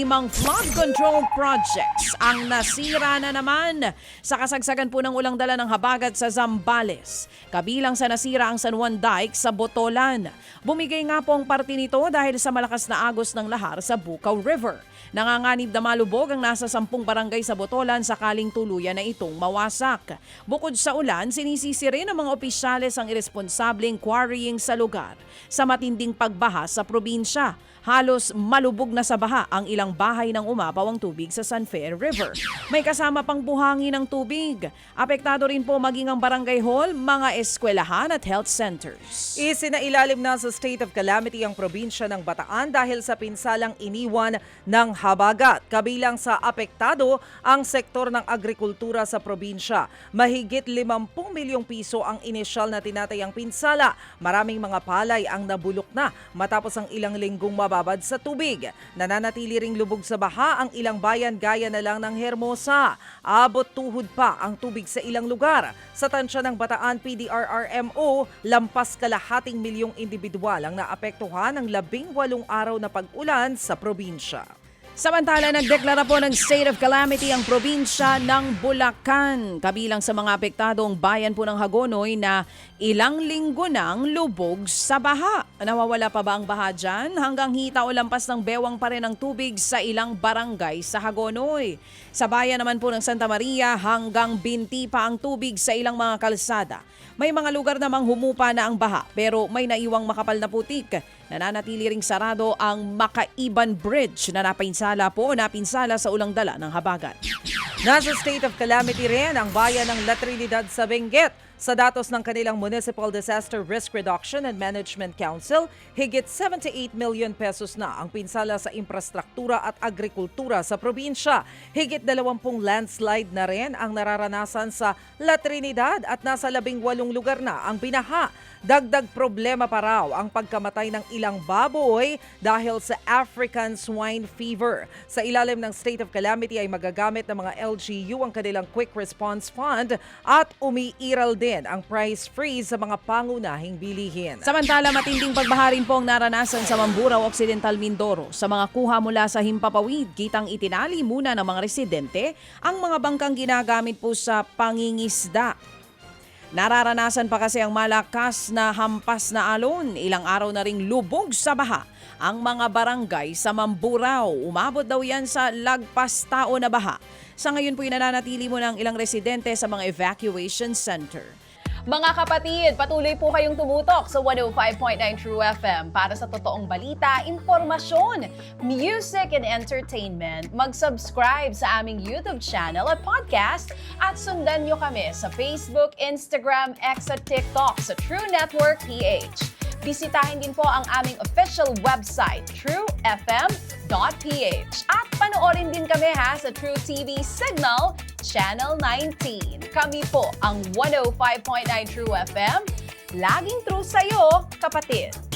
5 flood control projects ang nasira na naman sa kasagsagan po ng ulang dala ng habagat sa Zambales. Kabilang sa nasira ang San Juan Dike sa Botolan. Bumigay nga po ang parte nito dahil sa malakas na agos ng lahar sa Bukaw River. Nanganganib na malubog ang nasa 10 barangay sa Botolan sakaling tuluyan na itong mawasak. Bukod sa ulan, sinisisi rin ng mga opisyales ang irresponsableng quarrying sa lugar. Sa matinding pagbaha sa probinsya, halos malubog na sa baha ang ilang bahay nang umapaw ang tubig sa San Fe River. May kasama pang buhangin ng tubig. Apektado rin po maging ang barangay hall, mga eskwelahan at health centers. Isinailalim na sa state of calamity ang probinsya ng Bataan dahil sa pinsalang iniwan ng habagat. Kabilang sa apektado ang sektor ng agrikultura sa probinsya. Mahigit 50 milyong piso ang inisyal na tinatayang pinsala. Maraming mga palay ang nabulok na matapos ang ilang linggong mababad sa tubig. Nananatili ring lubog sa baha ang ilang bayan gaya na lang ng Hermosa. Abot tuhod pa ang tubig sa ilang lugar. Sa tansya ng Bataan PDRRMO, lampas kalahating milyong individual ang naapektuhan ng 18 araw na pag-ulan sa probinsya. Samantala, nagdeklara po ng state of calamity ang probinsya ng Bulacan. Kabilang sa mga apektadong bayan po ng Hagonoy na ilang linggo nang lubog sa baha. Nawawala pa ba ang baha dyan? Hanggang hita o lampas ng bewang pa rin ang tubig sa ilang barangay sa Hagonoy. Sa bayan naman po ng Santa Maria, hanggang binti pa ang tubig sa ilang mga kalsada. May mga lugar namang humupa na ang baha pero may naiwang makapal na putik. Nananatili ring sarado ang Makaiban Bridge na napinsala sa ulang dala ng habagat. Nasa state of calamity rin ang bayan ng La Trinidad sa Benguet. Sa datos ng kanilang Municipal Disaster Risk Reduction and Management Council, higit 78 million pesos na ang pinsala sa infrastruktura at agrikultura sa probinsya. Higit 20 landslide na rin ang nararanasan sa La Trinidad at nasa 18 lugar na ang binaha. Dagdag problema pa raw ang pagkamatay ng ilang baboy dahil sa African Swine Fever. Sa ilalim ng state of calamity ay magagamit ng mga LGU ang kanilang Quick Response Fund at umiiral din ang price freeze sa mga pangunahing bilihin. Samantala, matinding pagbaha rin po ang naranasan sa Mamburao, Occidental Mindoro. Sa mga kuha mula sa Himpapawid, kitang itinali muna ng mga residente ang mga bangkang ginagamit po sa pangingisda. Nararanasan pa kasi ang malakas na hampas na alon. Ilang araw na ring lubog sa baha ang mga barangay sa Mamburao. Umabot daw yan sa lagpas tao na baha. Sa ngayon po'y nananatili mo ng ilang residente sa mga evacuation center. Mga kapatid, patuloy po kayong tumutok sa 105.9 True FM para sa totoong balita, impormasyon, music and entertainment. Mag-subscribe sa aming YouTube channel at podcast at sundan nyo kami sa Facebook, Instagram, X at TikTok sa True Network PH. Bisitahin din po ang aming official website, truefm.ph. At panoorin din kami sa True TV Signal, Channel 19. Kami po ang 105.9 True FM. Laging true sa'yo, kapatid.